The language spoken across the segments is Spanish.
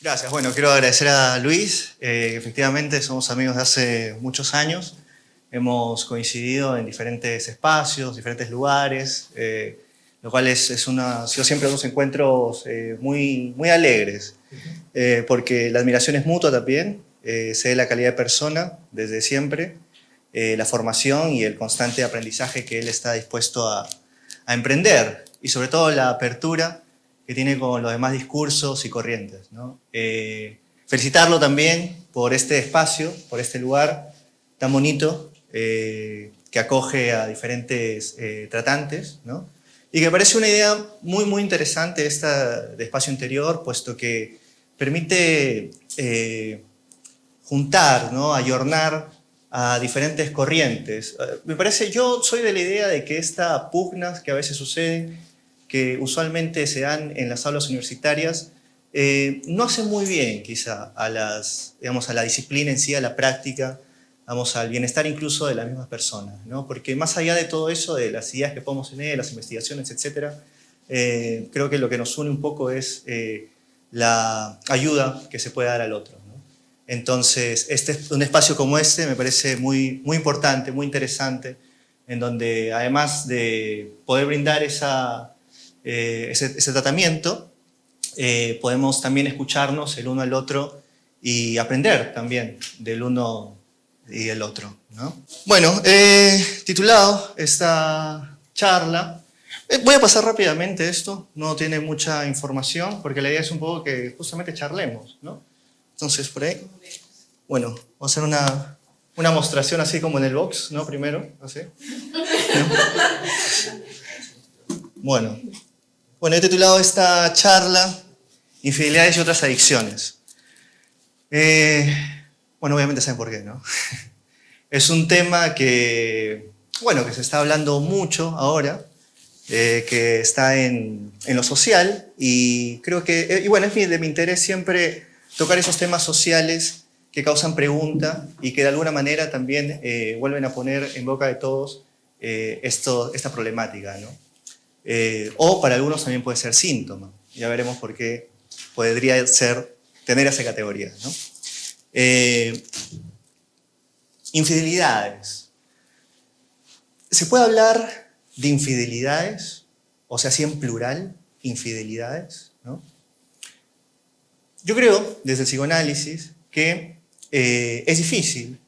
Gracias. Bueno, quiero agradecer a Luis. Efectivamente, somos amigos de hace muchos años. Hemos coincidido en diferentes espacios, diferentes lugares, lo cual ha sido siempre unos encuentros muy alegres, porque la admiración es mutua también, sé la calidad de persona desde siempre, la formación y el constante aprendizaje que él está dispuesto a emprender, y sobre todo la apertura que tiene con los demás discursos y corrientes, ¿no? Felicitarlo también por este espacio, por este lugar tan bonito que acoge a diferentes tratantes, ¿no? Y que me parece una idea muy interesante esta de espacio interior, puesto que permite juntar, ¿no? Ayornar a diferentes corrientes. Me parece, yo soy de la idea de que esta pugnas que a veces suceden, que usualmente se dan en las aulas universitarias, no hacen muy bien quizá a la disciplina en sí, a la práctica, al bienestar incluso de las mismas personas, ¿no? Porque más allá de todo eso, de las ideas que podemos tener, las investigaciones, etc., creo que lo que nos une un poco es la ayuda que se puede dar al otro, ¿no? Entonces, un espacio como este me parece muy importante, muy interesante, en donde además de poder brindar ese tratamiento, podemos también escucharnos el uno al otro y aprender también del uno y el otro, ¿no? Bueno, titulado esta charla, voy a pasar rápidamente esto, no tiene mucha información, porque la idea es un poco que justamente charlemos, ¿no? Entonces, por ahí, bueno, vamos a hacer una mostración así como en el box, ¿no? Primero, así. ¿No? Bueno, he titulado esta charla Infidelidades y otras adicciones. Bueno, obviamente saben por qué, ¿no? Es un tema que se está hablando mucho ahora, que está en lo social, y creo que, es de mi interés siempre tocar esos temas sociales que causan pregunta y que de alguna manera también vuelven a poner en boca de todos esta problemática, ¿no? O para algunos también puede ser síntoma. Ya veremos por qué podría tener esa categoría, ¿no? Infidelidades. ¿Se puede hablar de infidelidades? O sea, así en plural, infidelidades, ¿no? Yo creo, desde el psicoanálisis, que es difícil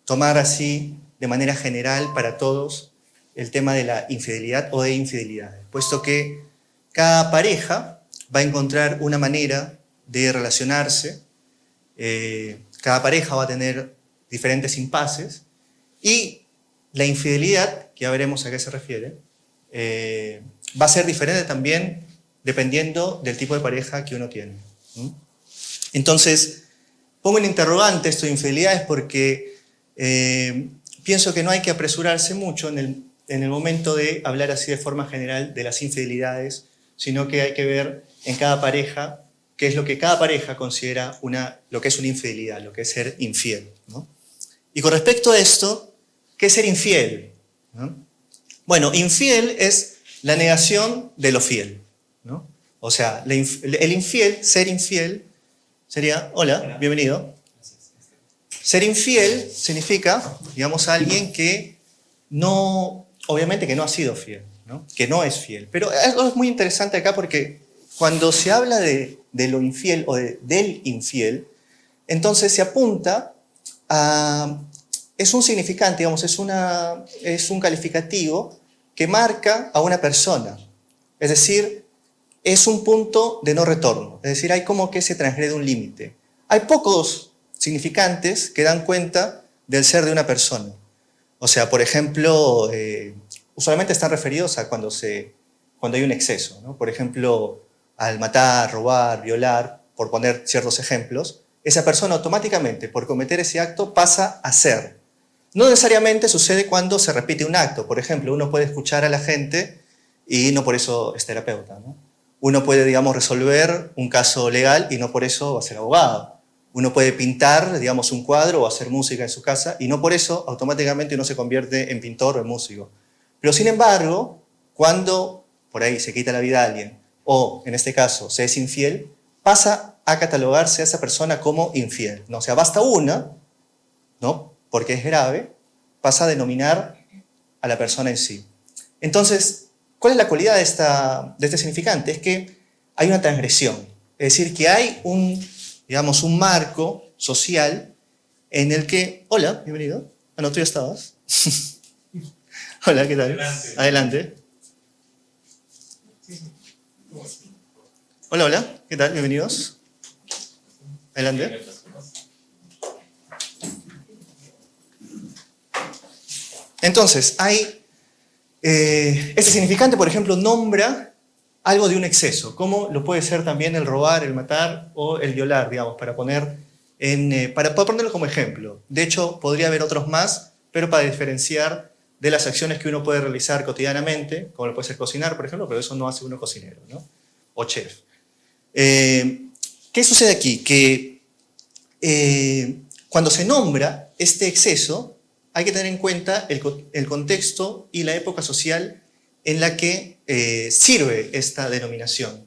tomar así, de manera general, para todos, el tema de la infidelidad o de infidelidades, puesto que cada pareja va a encontrar una manera de relacionarse, cada pareja va a tener diferentes impases, y la infidelidad, que ya veremos a qué se refiere, va a ser diferente también dependiendo del tipo de pareja que uno tiene. Entonces, pongo en interrogante esto de infidelidades porque pienso que no hay que apresurarse mucho en el momento de hablar así de forma general de las infidelidades, sino que hay que ver en cada pareja qué es lo que cada pareja considera lo que es una infidelidad, lo que es ser infiel, ¿no? Y con respecto a esto, ¿qué es ser infiel? ¿No? Bueno, infiel es la negación de lo fiel, ¿no? O sea, ser infiel, sería, hola, bienvenido. Ser infiel significa, digamos, alguien que obviamente que no ha sido fiel, ¿no? Que no es fiel. Pero algo es muy interesante acá porque cuando se habla de lo infiel o del infiel, entonces se apunta a... Es un significante, digamos, es un calificativo que marca a una persona. Es decir, es un punto de no retorno. Es decir, hay como que se transgrede un límite. Hay pocos significantes que dan cuenta del ser de una persona. O sea, por ejemplo, usualmente están referidos a cuando hay un exceso, ¿no? Por ejemplo, al matar, robar, violar, por poner ciertos ejemplos, esa persona automáticamente, por cometer ese acto, pasa a ser. No necesariamente sucede cuando se repite un acto. Por ejemplo, uno puede escuchar a la gente y no por eso es terapeuta, ¿no? Uno puede, digamos, resolver un caso legal y no por eso va a ser abogado. Uno puede pintar, digamos, un cuadro o hacer música en su casa y no por eso automáticamente uno se convierte en pintor o en músico. Pero sin embargo, cuando por ahí se quita la vida a alguien o, en este caso, se es infiel, pasa a catalogarse a esa persona como infiel, ¿no? O sea, basta una, ¿no? Porque es grave, pasa a denominar a la persona en sí. Entonces, ¿cuál es la cualidad de este significante? Es que hay una transgresión, es decir, que hay digamos, un marco social en el que... Hola, bienvenido. Ah, no, tú ya estabas. Hola, ¿qué tal? Adelante. Hola, hola, ¿qué tal? Bienvenidos. Adelante. Entonces, hay... este significante, por ejemplo, nombra algo de un exceso, como lo puede ser también el robar, el matar o el violar, digamos, para ponerlo como ejemplo. De hecho, podría haber otros más, pero para diferenciar de las acciones que uno puede realizar cotidianamente, como lo puede ser cocinar, por ejemplo, pero eso no hace uno cocinero, ¿no? O chef. ¿Qué sucede aquí? Que cuando se nombra este exceso, hay que tener en cuenta el contexto y la época social en la que sirve esta denominación.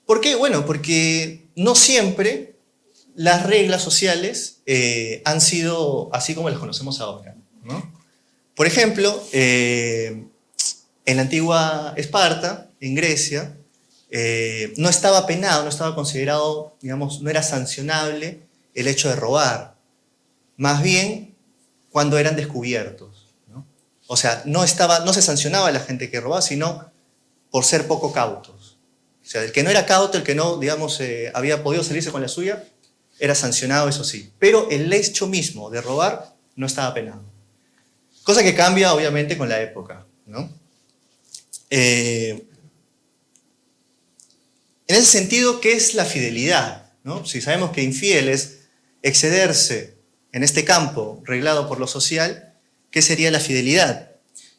¿Por qué? Bueno, porque no siempre las reglas sociales han sido así como las conocemos ahora, ¿no? Por ejemplo, en la antigua Esparta, en Grecia, no estaba penado, no estaba considerado, digamos, no era sancionable el hecho de robar. Más bien, cuando eran descubiertos, ¿no? O sea, no se sancionaba a la gente que robaba, sino por ser poco cautos. O sea, el que no era cauto, el que no, digamos, había podido salirse con la suya, era sancionado, eso sí. Pero el hecho mismo de robar no estaba penado. Cosa que cambia, obviamente, con la época, ¿no? En ese sentido, ¿qué es la fidelidad? ¿No? Si sabemos que infiel es excederse en este campo reglado por lo social, ¿qué sería la fidelidad?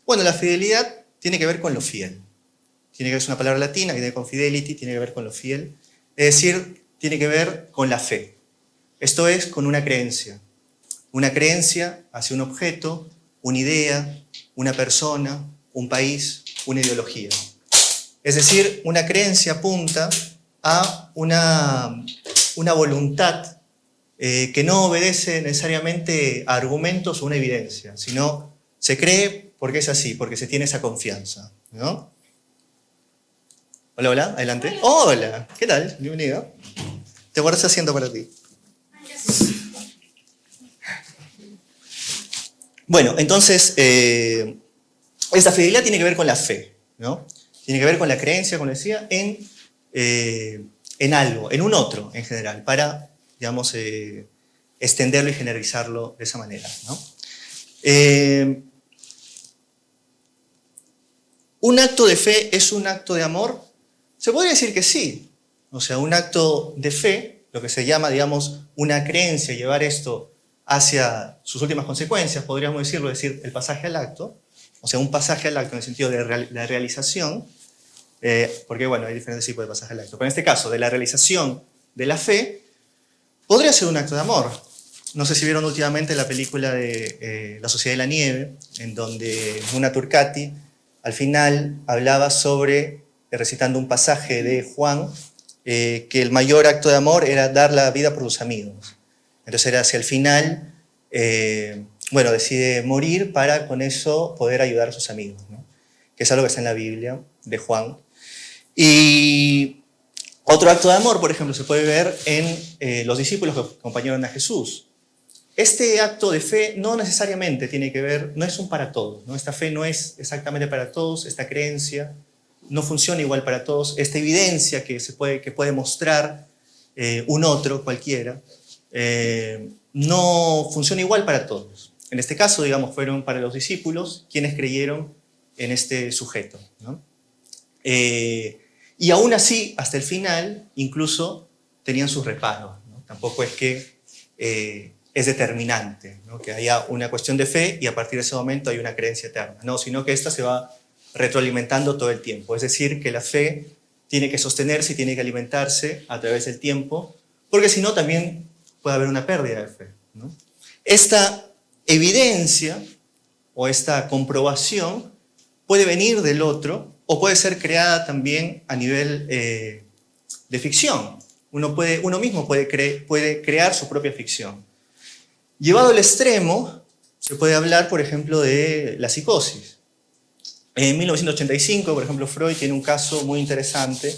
Bueno, la fidelidad tiene que ver con lo fiel. Tiene que ver, es una palabra latina que tiene con fidelity, tiene que ver con lo fiel. Es decir, tiene que ver con la fe. Esto es, con una creencia. Una creencia hacia un objeto, una idea, una persona, un país, una ideología. Es decir, una creencia apunta a una voluntad que no obedece necesariamente a argumentos o una evidencia, sino se cree porque es así, porque se tiene esa confianza, ¿no? Hola, hola, adelante. Hola, ¿qué tal? Bienvenido. Te guardas asiento para ti. Bueno, entonces, esta fidelidad tiene que ver con la fe, ¿no? Tiene que ver con la creencia, como decía, en algo, en un otro en general, para, digamos, extenderlo y generalizarlo de esa manera, ¿no? ¿Un acto de fe es un acto de amor? Se podría decir que sí. O sea, un acto de fe, lo que se llama, digamos, una creencia, llevar esto hacia sus últimas consecuencias, podríamos decirlo, decir el pasaje al acto, o sea, un pasaje al acto en el sentido de la realización, porque, bueno, hay diferentes tipos de pasaje al acto, pero en este caso, de la realización de la fe, podría ser un acto de amor. No sé si vieron últimamente la película de La Sociedad de la Nieve, en donde Muna Turcati al final hablaba sobre, recitando un pasaje de Juan, que el mayor acto de amor era dar la vida por sus amigos. Entonces era hacia el final, bueno, decide morir para con eso poder ayudar a sus amigos, ¿no? Que es algo que está en la Biblia de Juan. Y otro acto de amor, por ejemplo, se puede ver en los discípulos que acompañaron a Jesús. Este acto de fe no necesariamente tiene que ver, no es un para todos, ¿no? Esta fe no es exactamente para todos, esta creencia no funciona igual para todos, esta evidencia que puede mostrar un otro cualquiera, no funciona igual para todos. En este caso, digamos, fueron para los discípulos quienes creyeron en este sujeto, ¿no? Y aún así, hasta el final, incluso tenían sus reparos, ¿no? Tampoco es que es determinante, ¿no? Que haya una cuestión de fe y a partir de ese momento hay una creencia eterna, no, sino que esta se va retroalimentando todo el tiempo. Es decir, que la fe tiene que sostenerse y tiene que alimentarse a través del tiempo, porque si no también puede haber una pérdida de fe, ¿no? Esta evidencia o esta comprobación puede venir del otro o puede ser creada también a nivel de ficción. Uno mismo puede crear su propia ficción. Llevado al extremo, se puede hablar, por ejemplo, de la psicosis. En 1985, por ejemplo, Freud tiene un caso muy interesante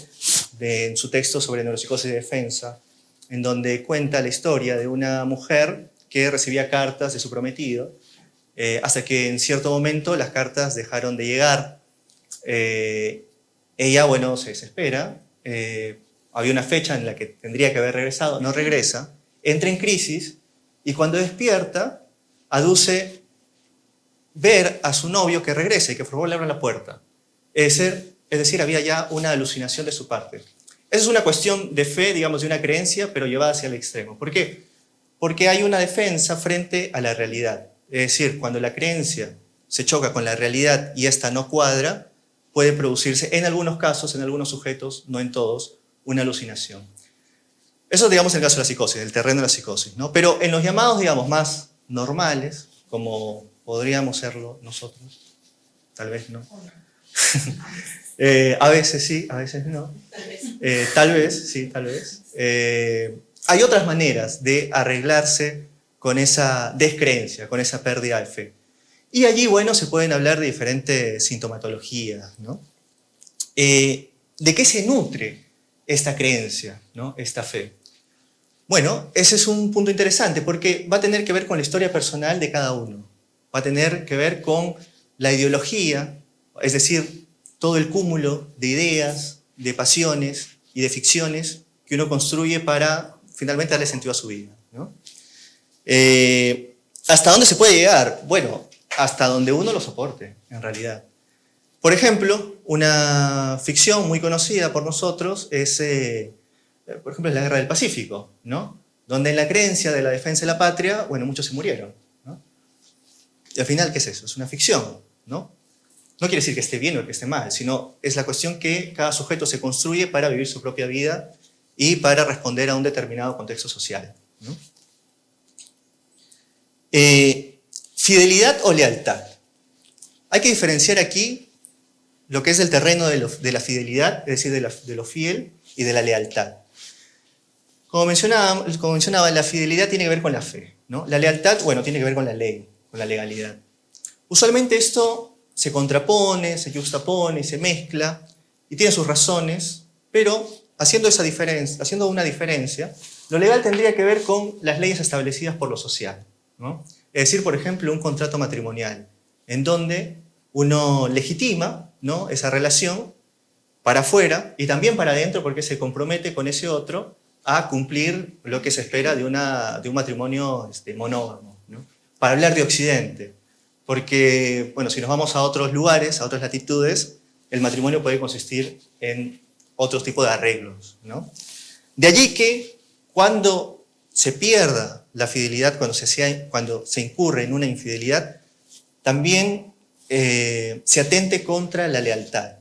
en su texto sobre neuropsicosis de defensa, en donde cuenta la historia de una mujer que recibía cartas de su prometido, hasta que en cierto momento las cartas dejaron de llegar. Ella, bueno, se desespera, había una fecha en la que tendría que haber regresado, no regresa, entra en crisis y cuando despierta aduce ver a su novio que regresa y que por favor le abra la puerta. Es decir, había ya una alucinación de su parte. Esa es una cuestión de fe, digamos, de una creencia, pero llevada hacia el extremo. ¿Por qué? Porque hay una defensa frente a la realidad. Es decir, cuando la creencia se choca con la realidad y esta no cuadra, puede producirse en algunos casos, en algunos sujetos, no en todos, una alucinación. Eso, digamos, en el caso de la psicosis, el terreno de la psicosis, ¿no? Pero en los llamados, digamos, más normales, como podríamos serlo nosotros, tal vez no. A veces sí, a veces no. Tal vez, sí, tal vez. Hay otras maneras de arreglarse con esa descreencia, con esa pérdida de fe. Y allí, bueno, se pueden hablar de diferentes sintomatologías, ¿no? ¿De qué se nutre esta creencia, ¿no? Esta fe? Bueno, ese es un punto interesante porque va a tener que ver con la historia personal de cada uno. Va a tener que ver con la ideología, es decir, todo el cúmulo de ideas, de pasiones y de ficciones que uno construye para finalmente darle sentido a su vida, ¿no? ¿Hasta dónde se puede llegar? Bueno, hasta donde uno lo soporte, en realidad. Por ejemplo, una ficción muy conocida por nosotros es, por ejemplo, la Guerra del Pacífico, ¿no? Donde en la creencia de la defensa de la patria, bueno, muchos se murieron, ¿no? Y al final, ¿qué es eso? Es una ficción, ¿no? No quiere decir que esté bien o que esté mal, sino es la cuestión que cada sujeto se construye para vivir su propia vida y para responder a un determinado contexto social, ¿no? Fidelidad o lealtad. Hay que diferenciar aquí lo que es el terreno de la fidelidad, es decir, de lo fiel, y de la lealtad. Como mencionaba, la fidelidad tiene que ver con la fe, ¿no? La lealtad, bueno, tiene que ver con la ley, con la legalidad. Usualmente esto se contrapone, se juxtapone, se mezcla, y tiene sus razones, pero haciendo una diferencia, lo legal tendría que ver con las leyes establecidas por lo social, ¿no? Es decir, por ejemplo, un contrato matrimonial, en donde uno legitima, ¿no?, esa relación para afuera y también para adentro porque se compromete con ese otro a cumplir lo que se espera de un matrimonio monógamo, ¿no? Para hablar de Occidente, porque, bueno, si nos vamos a otros lugares, a otras latitudes, el matrimonio puede consistir en otro tipo de arreglos, ¿no? De allí que cuando se pierda la fidelidad, cuando se incurre en una infidelidad, también se atente contra la lealtad.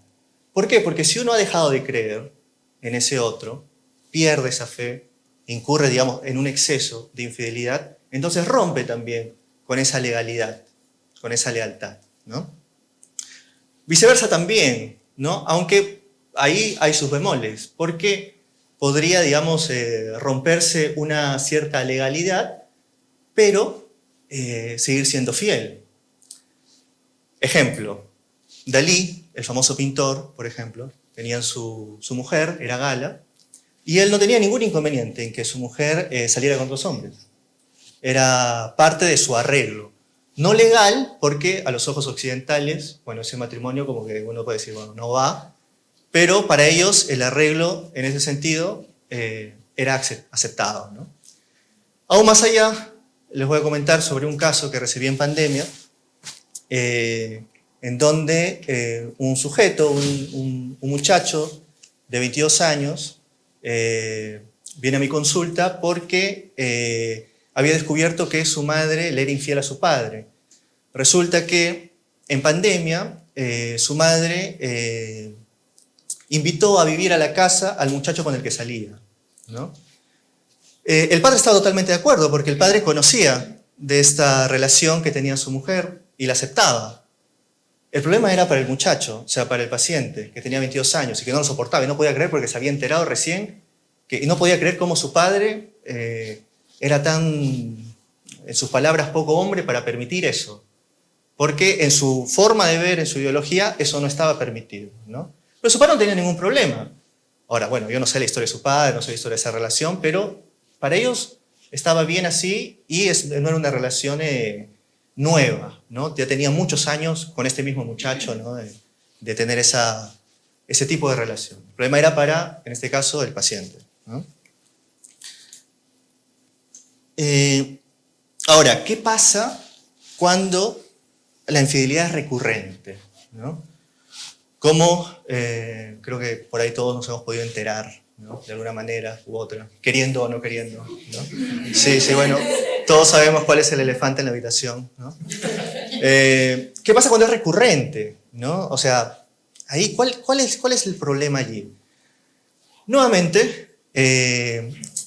¿Por qué? Porque si uno ha dejado de creer en ese otro, pierde esa fe, incurre, digamos, en un exceso de infidelidad, entonces rompe también con esa legalidad, con esa lealtad, ¿no? Viceversa también, ¿no? Aunque ahí hay sus bemoles, porque podría, digamos, romperse una cierta legalidad, pero seguir siendo fiel. Ejemplo, Dalí, el famoso pintor, por ejemplo, tenía su mujer, era Gala, y él no tenía ningún inconveniente en que su mujer saliera con otros hombres. Era parte de su arreglo. No legal, porque a los ojos occidentales, bueno, ese matrimonio como que uno puede decir, bueno, no va, pero para ellos el arreglo en ese sentido era aceptado, ¿no? Aún más allá, les voy a comentar sobre un caso que recibí en pandemia, en donde un sujeto, un muchacho de 22 años, viene a mi consulta porque había descubierto que su madre le era infiel a su padre. Resulta que en pandemia su madre invitó a vivir a la casa al muchacho con el que salía, ¿no? El padre estaba totalmente de acuerdo porque el padre conocía de esta relación que tenía su mujer y la aceptaba. El problema era para el muchacho, o sea, para el paciente, que tenía 22 años y que no lo soportaba y no podía creer porque se había enterado recién que no podía creer cómo su padre era tan, en sus palabras, poco hombre para permitir eso. Porque en su forma de ver, en su ideología, eso no estaba permitido, ¿no? Pero su padre no tenía ningún problema. Ahora, bueno, yo no sé la historia de su padre, no sé la historia de esa relación, pero para ellos estaba bien así y no era una relación nueva, ¿no? Ya tenía muchos años con este mismo muchacho, ¿no? de tener ese tipo de relación. El problema era para, en este caso, el paciente, ¿no? Ahora, ¿qué pasa cuando la infidelidad es recurrente, ¿no? Como creo que por ahí todos nos hemos podido enterar, ¿no? De alguna manera u otra, queriendo o no queriendo, ¿no? Sí, bueno, todos sabemos cuál es el elefante en la habitación, ¿no? ¿Qué pasa cuando es recurrente, ¿no? O sea, ahí, ¿cuál es el problema allí? Nuevamente,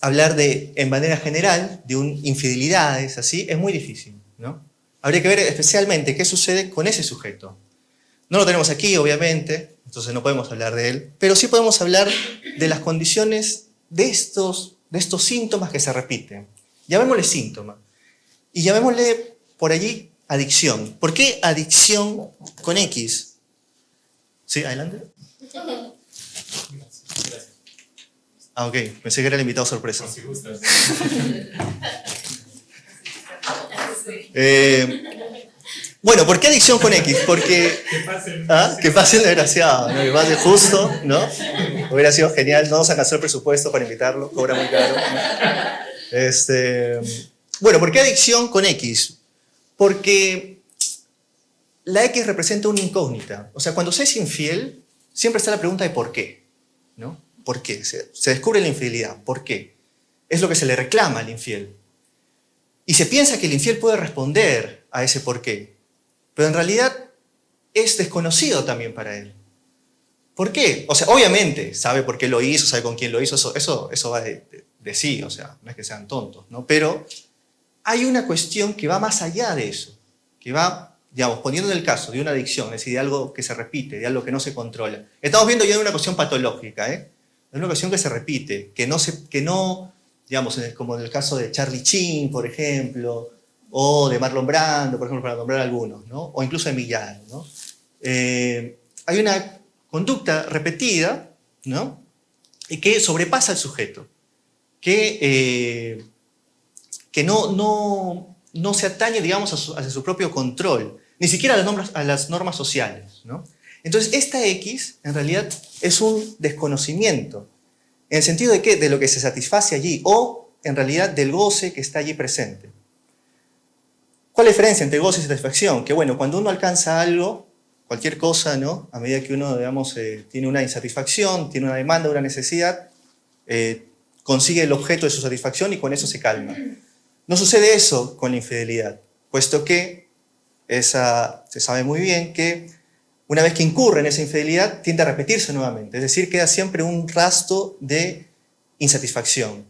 hablar en manera general de infidelidades, así, es muy difícil, ¿no? Habría que ver especialmente qué sucede con ese sujeto. No lo tenemos aquí, obviamente, entonces no podemos hablar de él, pero sí podemos hablar de las condiciones de estos síntomas que se repiten. Llamémosle síntoma. Y llamémosle por allí adicción. ¿Por qué adicción con X? ¿Sí? ¿Adelante? Ah, ok. Pensé que era el invitado sorpresa. Si gustas. Bueno, ¿por qué adicción con X? Porque... Que pase el desgraciado, ¿no? Que pase justo, ¿no? Hubiera sido genial. No nos alcanzó el presupuesto para invitarlo, cobra muy caro, ¿no? Bueno, ¿por qué adicción con X? Porque la X representa una incógnita. O sea, cuando se es infiel, siempre está la pregunta de por qué, ¿no? ¿Por qué? Se descubre la infidelidad. ¿Por qué? Es lo que se le reclama al infiel. Y se piensa que el infiel puede responder a ese por qué. Pero en realidad es desconocido también para él. ¿Por qué? O sea, obviamente sabe por qué lo hizo, sabe con quién lo hizo, eso va de sí, o sea, no es que sean tontos, ¿no? Pero hay una cuestión que va más allá de eso, que va, digamos, poniendo en el caso de una adicción, es decir, de algo que se repite, de algo que no se controla. Estamos viendo ya una cuestión patológica, ¿eh? Es una cuestión que se repite, que no digamos, como en el caso de Charlie Sheen, por ejemplo, o de Marlon Brando, por ejemplo, para nombrar algunos, ¿no? O incluso de Millán, ¿no? Hay una conducta repetida, ¿no? Y que sobrepasa al sujeto, que no se atañe, digamos, hacia su propio control, ni siquiera a las normas sociales, ¿no? Entonces, esta X, en realidad, es un desconocimiento, en el sentido de que de lo que se satisface allí, o, en realidad, del goce que está allí presente. ¿Cuál es la diferencia entre goce y satisfacción? Que bueno, cuando uno alcanza algo, cualquier cosa, ¿no? A medida que uno, digamos, tiene una insatisfacción, tiene una demanda, una necesidad, consigue el objeto de su satisfacción y con eso se calma. No sucede eso con la infidelidad, puesto que se sabe muy bien que una vez que incurre en esa infidelidad, tiende a repetirse nuevamente. Es decir, queda siempre un rastro de insatisfacción.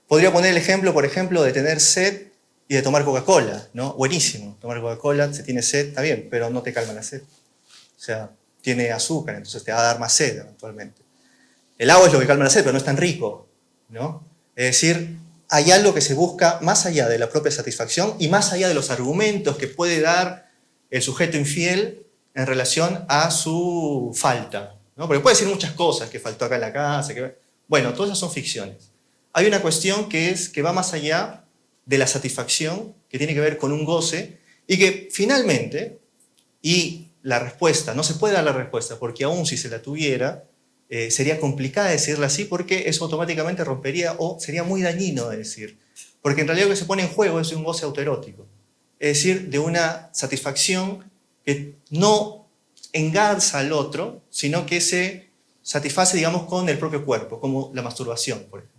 Podría poner el ejemplo, por ejemplo, de tener sed y de tomar Coca-Cola, ¿no? Buenísimo, tomar Coca-Cola, se tiene sed, está bien, pero no te calma la sed. O sea, tiene azúcar, entonces te va a dar más sed eventualmente. El agua es lo que calma la sed, pero no es tan rico, ¿no? Es decir, hay algo que se busca más allá de la propia satisfacción y más allá de los argumentos que puede dar el sujeto infiel en relación a su falta, ¿no? Porque puede decir muchas cosas, que faltó acá en la casa, bueno, todas esas son ficciones. Hay una cuestión que va más allá de la satisfacción, que tiene que ver con un goce, y que finalmente, y la respuesta, no se puede dar la respuesta, porque aún si se la tuviera, sería complicada decirla así, porque eso automáticamente rompería, o sería muy dañino de decir. Porque en realidad lo que se pone en juego es un goce autoerótico, es decir, de una satisfacción que no engarza al otro, sino que se satisface, digamos, con el propio cuerpo, como la masturbación, por ejemplo,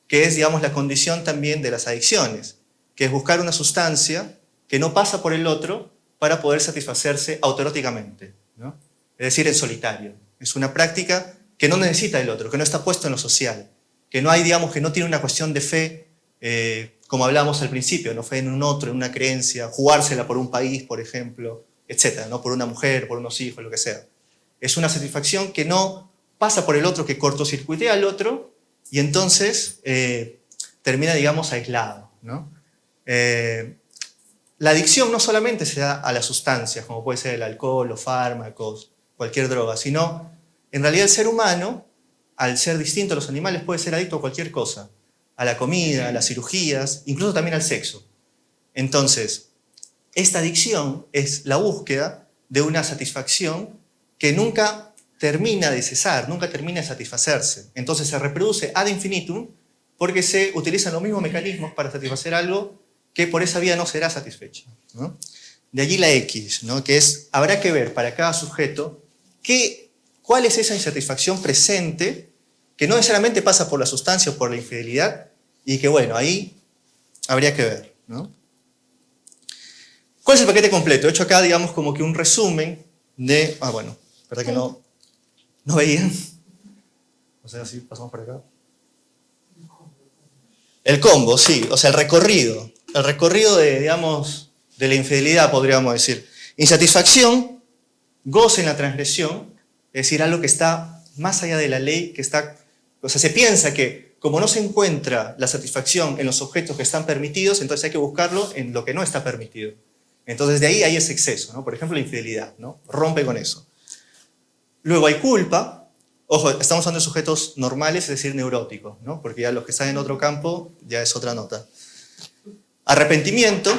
que es, digamos, la condición también de las adicciones, que es buscar una sustancia que no pasa por el otro para poder satisfacerse autoeróticamente, ¿no? Es decir, en solitario. Es una práctica que no necesita el otro, que no está puesto en lo social, que no hay, digamos, que no tiene una cuestión de fe, como hablábamos al principio, no fe en un otro, en una creencia, jugársela por un país, por ejemplo, etcétera, ¿no? Por una mujer, por unos hijos, lo que sea. Es una satisfacción que no pasa por el otro, que cortocircuitea al otro y entonces termina, digamos, aislado, ¿no? La adicción no solamente se da a las sustancias, como puede ser el alcohol, los fármacos, cualquier droga, sino en realidad el ser humano, al ser distinto a los animales, puede ser adicto a cualquier cosa, a la comida, a las cirugías, incluso también al sexo. Entonces, esta adicción es la búsqueda de una satisfacción que nunca termina de cesar, nunca termina de satisfacerse. Entonces se reproduce ad infinitum porque se utilizan los mismos mecanismos para satisfacer algo que por esa vía no será satisfecho, ¿no? De allí la X, ¿no? Que es, habrá que ver para cada sujeto cuál es esa insatisfacción presente que no necesariamente pasa por la sustancia o por la infidelidad y que, bueno, ahí habría que ver, ¿no? ¿Cuál es el paquete completo? He hecho acá, digamos, como que un resumen de... bueno, ¿verdad que no veían? O sea, si pasamos por acá. El combo, sí, o sea, el recorrido. El recorrido de, digamos, de la infidelidad, podríamos decir. Insatisfacción, goce en la transgresión, es decir, algo que está más allá de la ley, que está... O sea, se piensa que como no se encuentra la satisfacción en los objetos que están permitidos, entonces hay que buscarlo en lo que no está permitido. Entonces de ahí hay ese exceso, ¿no? Por ejemplo, la infidelidad, ¿no? Rompe con eso. Luego hay culpa. Ojo, estamos hablando de sujetos normales, es decir, neuróticos, ¿no? Porque ya los que están en otro campo ya es otra nota. Arrepentimiento.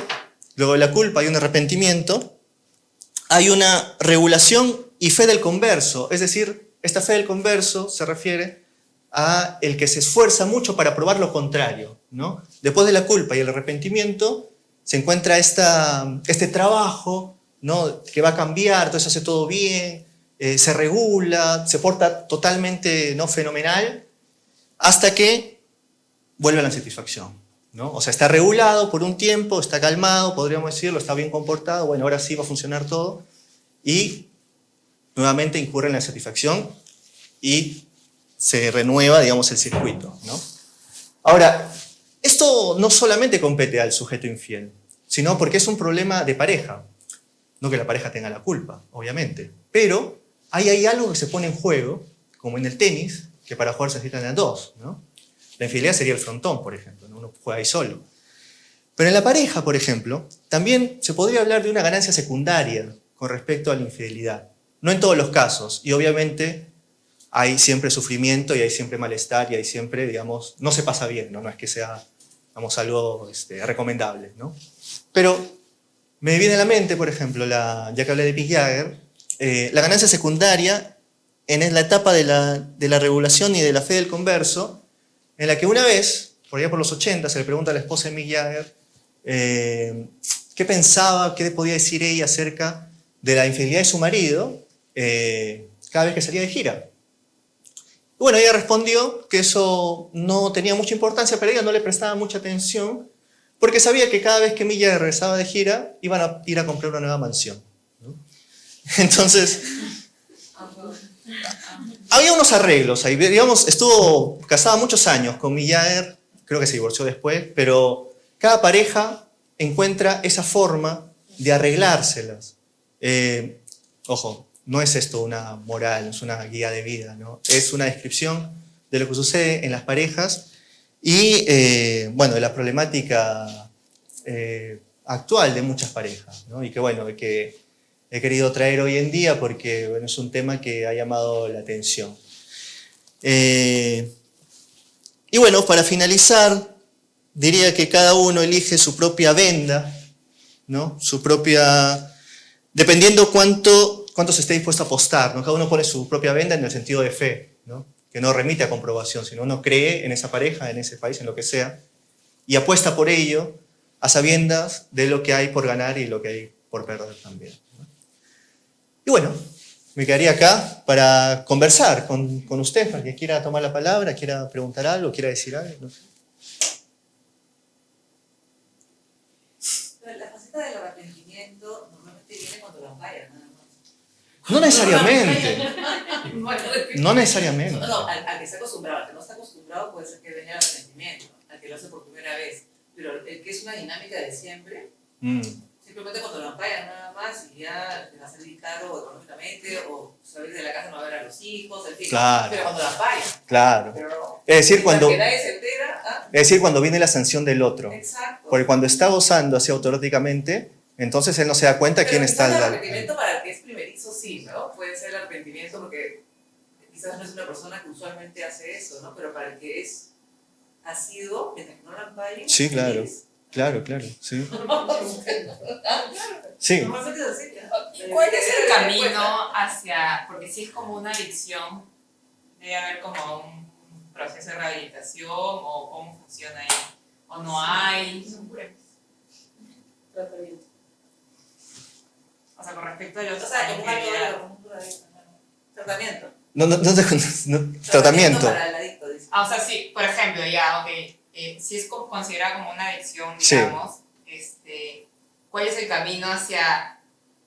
Luego de la culpa hay un arrepentimiento. Hay una regulación y fe del converso. Es decir, esta fe del converso se refiere a el que se esfuerza mucho para probar lo contrario, ¿no? Después de la culpa y el arrepentimiento se encuentra este trabajo, ¿no? Que va a cambiar, entonces hace todo bien, se regula, se porta totalmente, ¿no? Fenomenal, hasta que vuelve a la insatisfacción, ¿no? O sea, está regulado por un tiempo, está calmado, podríamos decirlo, está bien comportado, bueno, ahora sí va a funcionar todo, y nuevamente incurre en la insatisfacción y se renueva, digamos, el circuito, ¿no? Ahora, esto no solamente compete al sujeto infiel, sino porque es un problema de pareja. No que la pareja tenga la culpa, obviamente, pero ahí hay algo que se pone en juego, como en el tenis, que para jugar se necesitan a dos, ¿no? La infidelidad sería el frontón, por ejemplo, ¿no? Uno juega ahí solo. Pero en la pareja, por ejemplo, también se podría hablar de una ganancia secundaria con respecto a la infidelidad. No en todos los casos, y obviamente hay siempre sufrimiento y hay siempre malestar y hay siempre, digamos, no se pasa bien, ¿no? No es que sea, digamos, algo recomendable, ¿no? Pero me viene a la mente, por ejemplo, ya que hablé de Mick Jagger, la ganancia secundaria en la etapa de la regulación y de la fe del converso, en la que una vez, por allá por los 80, se le pregunta a la esposa de Mick Jagger qué pensaba, qué podía decir ella acerca de la infidelidad de su marido cada vez que salía de gira. Y bueno, ella respondió que eso no tenía mucha importancia, pero ella no le prestaba mucha atención porque sabía que cada vez que Mick Jagger regresaba de gira iban a ir a comprar una nueva mansión, ¿no? Entonces, había unos arreglos ahí, digamos, estuvo casada muchos años con Mick Jagger, creo que se divorció después, pero cada pareja encuentra esa forma de arreglárselas. Ojo, no es esto una moral, no es una guía de vida, ¿no? Es una descripción de lo que sucede en las parejas y, bueno, de la problemática actual de muchas parejas, ¿no? Y que, bueno, que he querido traer hoy en día porque, bueno, es un tema que ha llamado la atención. Y bueno, para finalizar, diría que cada uno elige su propia venda, ¿no? Su propia... Dependiendo cuánto se esté dispuesto a apostar, ¿no? Cada uno pone su propia venda en el sentido de fe, ¿no? Que no remite a comprobación, sino uno cree en esa pareja, en ese país, en lo que sea, y apuesta por ello a sabiendas de lo que hay por ganar y lo que hay por perder también, ¿no? Y bueno, me quedaría acá para conversar con usted, para que quiera tomar la palabra, quiera preguntar algo, quiera decir algo, no sé. La faceta del arrepentimiento normalmente viene cuando las vayas, nada más. No necesariamente. No necesariamente. No, al que está acostumbrado, al que no está acostumbrado puede ser que venga el arrepentimiento, al que lo hace por primera vez. Pero el que es una dinámica de siempre simplemente cuando lo ampayan nada más y ya les va a salir caro económicamente o salir de la casa no va a ver a los hijos, en fin. Claro. Pero cuando lo ampayan. Claro. Pero Es decir, mientras que nadie se entera, es decir, cuando viene la sanción del otro. Exacto. Porque cuando está gozando así automáticamente, entonces él no se da cuenta quién está al al lado. lado. El arrepentimiento para el que es primerizo, sí, ¿no? Puede ser el arrepentimiento porque quizás no es una persona que usualmente hace eso, ¿no? Pero para el que ha sido, mientras que no lo ampayen, Sí, claro. Claro, sí. Sí. Normalmente es así, ¿no? ¿Y cuál es el camino hacia, porque si es como una adicción, debe haber como un proceso de rehabilitación o cómo funciona ahí? ¿O no hay? Tratamiento. O sea, con respecto a los... O sea, como tratamiento. Tratamiento. Para el adicto, dice. O sea, sí, por ejemplo, ya, ok, si es considerada como una adicción, Sí. digamos, ¿cuál es el camino hacia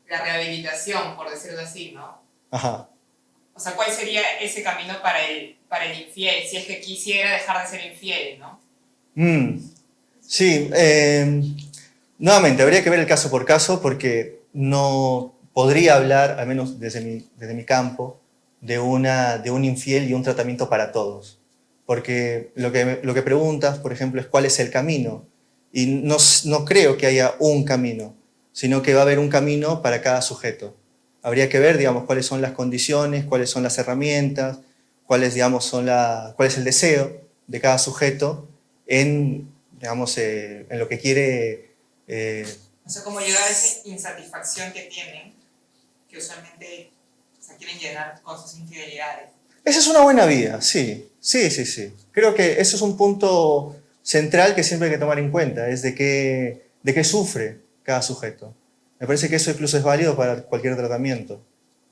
la rehabilitación, por decirlo así, no? Ajá. O sea, ¿cuál sería ese camino para el infiel, si es que quisiera dejar de ser infiel, ¿no? Sí, nuevamente, habría que ver el caso por caso porque no podría hablar, al menos desde mi campo, de un infiel y un tratamiento para todos. Porque lo que preguntas, por ejemplo, es cuál es el camino. Y no creo que haya un camino, sino que va a haber un camino para cada sujeto. Habría que ver, digamos, cuáles son las condiciones, cuáles son las herramientas, cuál es el deseo de cada sujeto en lo que quiere. O sea, como llegar a esa insatisfacción que tienen, que usualmente quieren llenar con sus infidelidades. Esa es una buena vía, sí. Creo que eso es un punto central que siempre hay que tomar en cuenta, es de qué sufre cada sujeto. Me parece que eso incluso es válido para cualquier tratamiento.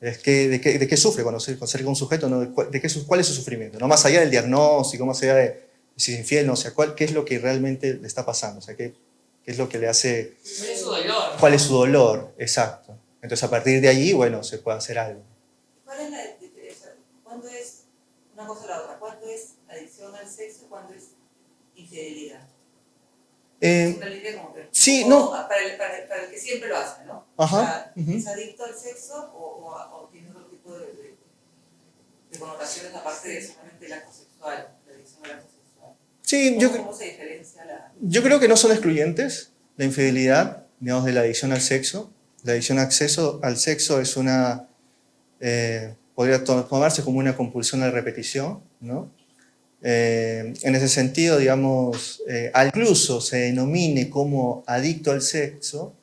Es de qué sufre cuando se acerca un sujeto, ¿no? ¿Cuál es su sufrimiento? No más allá del diagnóstico, más allá de si es infiel, no, o sea, qué es lo que realmente le está pasando, o sea, qué es lo que le hace... ¿Cuál es su dolor? ¿Cuál es su dolor? Exacto. Entonces, a partir de allí, bueno, se puede hacer algo. ¿Cuál es ¿cuándo es una cosa o la otra? ¿Cuándo es adicción al sexo y cuándo es infidelidad? Es una línea como que... Sí, no. Para el que siempre lo hace, ¿no? Ajá. O sea, ¿es adicto al sexo o tiene otro tipo de connotaciones aparte de solamente el acto sexual, la adicción al acto sexual? Sí, ¿Cómo se diferencia yo creo que no son excluyentes la infidelidad, digamos, de la adicción al sexo. La adicción al sexo es podría tomarse como una compulsión a la repetición, ¿no? En ese sentido, digamos, incluso se denomine como adicto al sexo,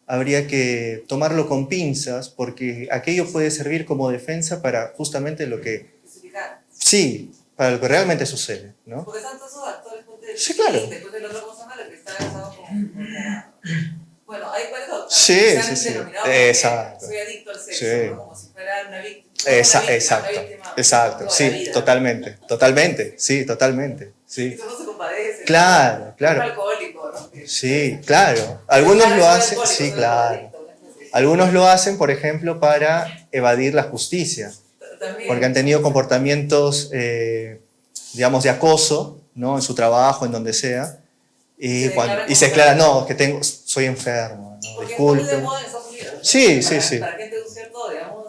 habría que tomarlo con pinzas porque aquello puede servir como defensa para justamente lo que... Especificar. Sí, para lo que realmente sucede, ¿no? Porque están todos esos actores Sí, claro. después del otro persona lo que está casado con... Bueno, hay varios otros. Sí. Exacto. Soy adicto al sexo, Sí. ¿no? Como si fuera una víctima. Exacto, sí, totalmente, sí. Eso no se compadece. Claro. Es un alcohólico, ¿no? Sí, claro. Algunos lo hacen, sí, claro. Algunos lo hacen, por ejemplo, para evadir la justicia, porque han tenido comportamientos, digamos, de acoso, ¿no? En su trabajo, en donde sea, y se declara, no, soy enfermo, ¿no? Porque Disculpe. es muy de moda en Estados Unidos, ¿no? Sí. Para gente de un cierto, digamos,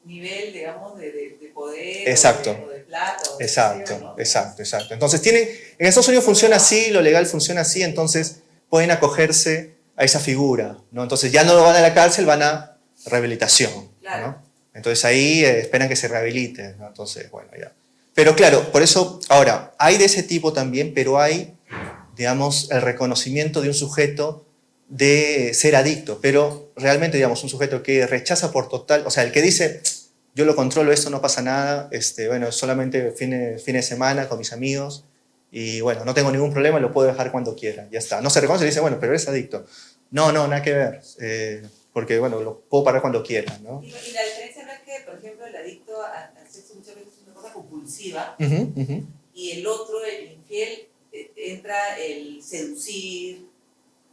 nivel, digamos, de poder, Exacto. o de plata, o de Exacto. posición, ¿no? Entonces, en Estados Unidos funciona así, lo legal funciona así, entonces pueden acogerse a esa figura, ¿no? Entonces ya no lo van a la cárcel, van a rehabilitación, Claro. ¿no? Entonces ahí esperan que se rehabilite, ¿no? Entonces, bueno, ya. Pero claro, por eso, ahora, hay de ese tipo también, pero hay, digamos, el reconocimiento de un sujeto de ser adicto, pero realmente, digamos, un sujeto que rechaza por total, o sea, el que dice, yo lo controlo, esto no pasa nada, bueno, solamente fin de semana con mis amigos, y bueno, no tengo ningún problema, lo puedo dejar cuando quiera, ya está. No se reconoce y dice, bueno, pero eres adicto. No, nada que ver, porque, bueno, lo puedo parar cuando quiera, ¿no? Y la diferencia no es que, por ejemplo, el adicto al sexo muchas veces es una cosa compulsiva, y el otro, el infiel, entra el seducir,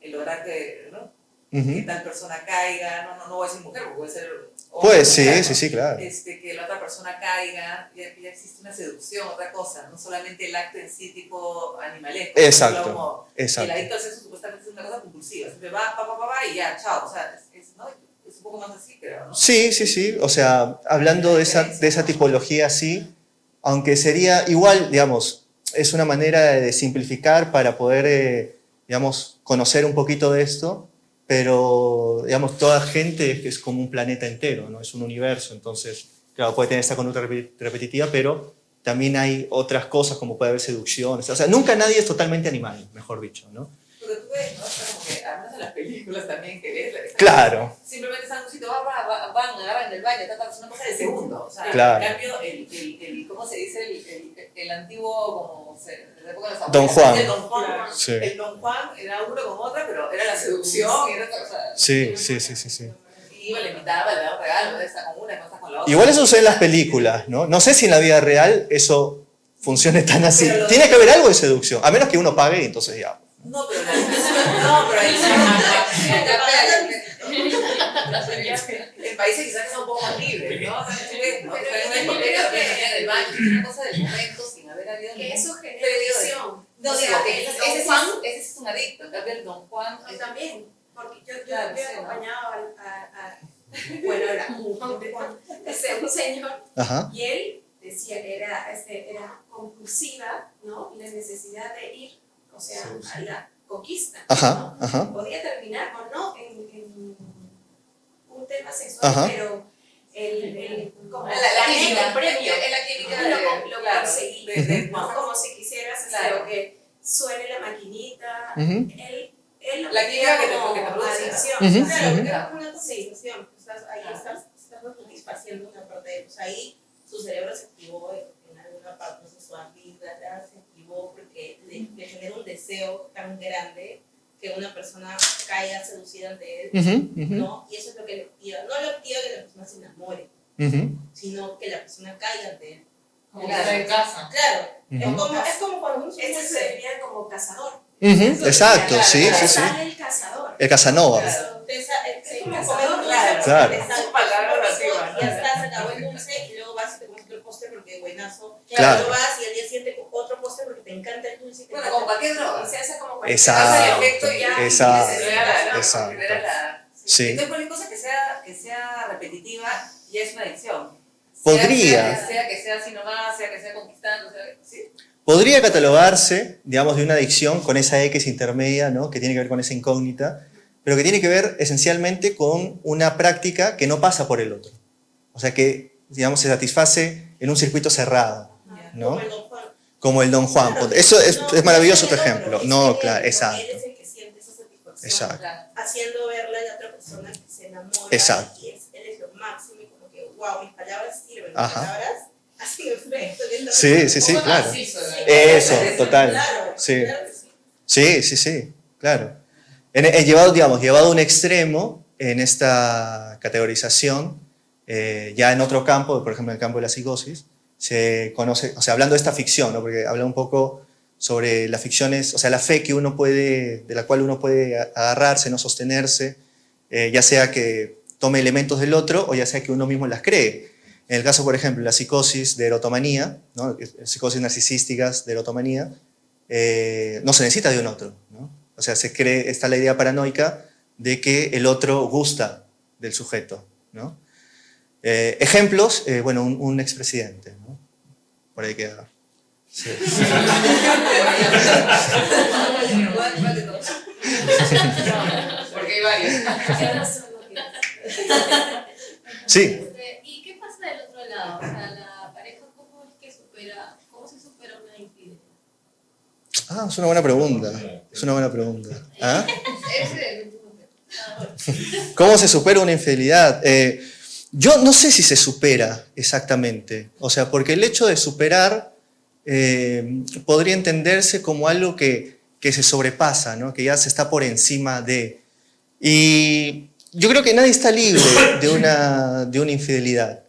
el lograr que, ¿no? Que tal persona caiga, no voy a decir mujer, porque puede ser hombre, pues sí, mujer, ¿no? sí, claro. Que la otra persona caiga, ya existe una seducción, otra cosa, no solamente el acto en sí tipo animalesco. Exacto. El adicto al sexo supuestamente es una cosa compulsiva, siempre va y ya, chao. O sea, ¿no? Es un poco más así, creo, ¿no? Sí, sí, sí. O sea, hablando de esa tipología, sí. Aunque sería igual, digamos, es una manera de simplificar para poder, digamos, conocer un poquito de esto, pero, digamos, toda gente es como un planeta entero, ¿no? Es un universo, entonces, claro, puede tener esta conducta repetitiva, pero también hay otras cosas como puede haber seducciones. O sea, nunca nadie es totalmente animal, mejor dicho, ¿no? Porque tú ves, ¿no? O sea, como que, además en las películas también que ves, Claro. simplemente están en un sitio, van, agarran el baño, es una cosa de segundo. O sea, Claro. en cambio, ¿cómo se dice? El antiguo, como de la época de los Don abuelos, Juan. el Don Juan, Sí. el Don Juan era uno con otra, pero era la seducción, y era otra cosa. Sí, sí, sí, sí, sí. Y iba, le invitaba, le daba un regalo, esta con una, esta con la otra. Igual eso sucede en las películas, ¿no? No sé si en la vida real eso funcione tan así. Pero Tiene que haber algo de seducción, a menos que uno pague y entonces ya. No, pero en países quizás son un poco más libres, ¿no? O sea, tú ves, ¿no? Pero Fue una yo discoteca, creo que- en el baño, es una cosa del momento sin haber habido Que eso genera Pero digo, adicción. No, O digo, sea, que el ese Don Juan es un adicto, en cambio el Don Juan no, también, porque yo Claro, he sí, ¿no? acompañado bueno, era un Don Juan, un señor, Ajá. y él decía que era compulsiva, ¿no? Y la necesidad de ir, o sea, a la conquista, Ajá, ¿no? ajá. Podía terminar o no en un tema sexual, Ajá. pero como la química, el premio, la química lo claro, conseguí, ¿no? ¿no? Como si quisieras Claro. lo que suene la maquinita, Ujú. él lo La veía química que te como produce. adicción. Ujú, Claro, ujú. es como una concentración, estás satisfaciendo una parte de pues ahí su cerebro se activó en alguna parte, no sé, su amígdala se activó porque le genera un deseo tan grande que una persona caiga seducida ante él, Ujú, ujú, ¿no? Y eso es lo que le activa, no le activa que la persona se enamore, ujú. sino que la persona caiga ante él. Como que está en casa. Claro, Ujú. es como cuando uno se define como cazador. Ujú, exacto, Claro, sí, claro. sí, sí. Sale el cazador. El Casanova. Claro. Es como Claro. comer un dulce, Claro. te sale Es palabra relativa, ¿no? y ya está, se acabó el dulce y luego vas y te comes otro postre porque buenazo. Claro. Luego vas y al día siguiente otro postre porque te encanta el dulce. Y te Bueno, encanta como cualquier droga. y se hace como cualquier Exacto, Hace el efecto y ya, exacto, y se libera la- exacto. libera la- Sí. Entonces, cualquier cosa que sea repetitiva ya es una adicción. Podría. Sea que sea así nomás, sea que sea conquistando, ¿sí? Podría catalogarse, digamos, de una adicción con esa X intermedia, ¿no? Que tiene que ver con esa incógnita, pero que tiene que ver esencialmente con una práctica que no pasa por el otro. O sea, que, digamos, se satisface en un circuito cerrado, ¿no? como el Don Juan. Como el Don Juan. Claro, Eso es no maravilloso es tu el otro, ejemplo. es No, él, claro, porque exacto. Él es el que siente esa satisfacción. Exacto. Claro. Haciendo verla a la otra persona que se enamora. Exacto. Y él es lo máximo y como que, wow, mis palabras sirven. Mis Ajá. palabras hacen efecto. que es lo Sí, que- sí, sí, Un poco claro. narciso, ¿no? Eso, total. Claro, Sí. claro que sí. Sí, sí, sí, claro. Llevado, digamos, llevado a un extremo en esta categorización, ya en otro campo, por ejemplo en el campo de la psicosis, se conoce, o sea, hablando de esta ficción, ¿no? Porque habla un poco sobre las ficciones, o sea, la fe que uno puede, de la cual uno puede agarrarse, no sostenerse, ya sea que tome elementos del otro o ya sea que uno mismo las cree. En el caso, por ejemplo, la psicosis de erotomanía, ¿no? Psicosis narcisísticas de erotomanía, no se necesita de un otro, ¿no? O sea, se cree, está la idea paranoica de que el otro gusta del sujeto, ¿no? Ejemplos, bueno, un expresidente, ¿no? Por ahí queda. Sí. Porque hay varios. Sí. ¿Y qué pasa del otro lado? O sea, la pareja, ¿cómo es que supera, cómo se supera una infidelidad? Ah, es una buena pregunta. Es una buena pregunta. ¿Ah? Ese es el último tema. ¿Cómo se supera una infidelidad? Yo no sé si se supera exactamente. O sea, porque el hecho de superar podría entenderse como algo que se sobrepasa, ¿no? Que ya se está por encima de. Y yo creo que nadie está libre de una infidelidad,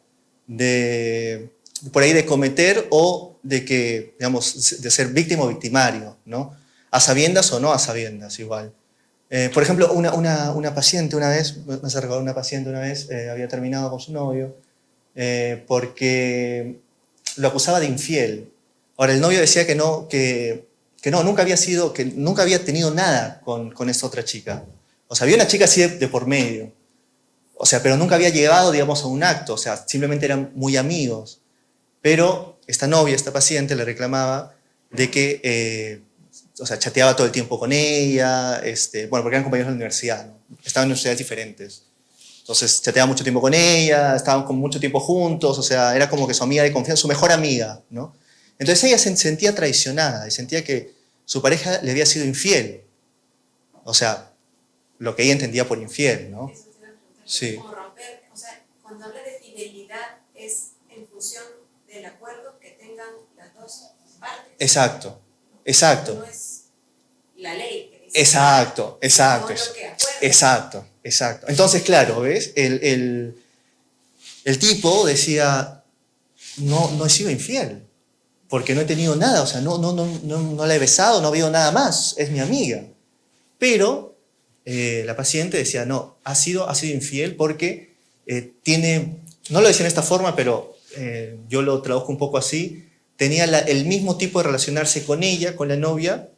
por ahí de cometer o de que, digamos, de ser víctima o victimario, ¿no? A sabiendas o no a sabiendas, igual. Por ejemplo, una paciente una vez, me ha acercado una paciente una vez, había terminado con su novio porque lo acusaba de infiel. Ahora, el novio decía que no, nunca había tenido nada con esta otra chica. O O sea, había una chica así de por medio. O sea, pero nunca había llegado, digamos, a un acto. O sea, simplemente eran muy amigos. Pero esta novia, esta paciente, le reclamaba de que, o sea, chateaba todo el tiempo con ella, bueno, porque eran compañeros de la universidad, ¿no? Estaban en universidades diferentes. Entonces, chateaba mucho tiempo con ella, estaban con mucho tiempo juntos, o sea, era como que su amiga de confianza, su mejor amiga, ¿no? Entonces ella se sentía traicionada y sentía que su pareja le había sido infiel. O sea, lo que ella entendía por infiel, ¿no? Eso te iba a preguntar. Sí. Como romper, o sea, cuando habla de fidelidad es en función del acuerdo que tengan las dos partes. Exacto, exacto. No es la ley que dice. Exacto, exacto, No lo que acuerdan. exacto, exacto. Entonces, claro, ¿ves? El tipo decía, no he sido infiel, porque no he tenido nada, o sea, no la he besado, no ha habido nada más, es mi amiga. Pero la paciente decía, no, ha sido infiel porque tiene, no lo decía en esta forma, pero yo lo traduzco un poco así, tenía el mismo tipo de relacionarse con ella, con la novia,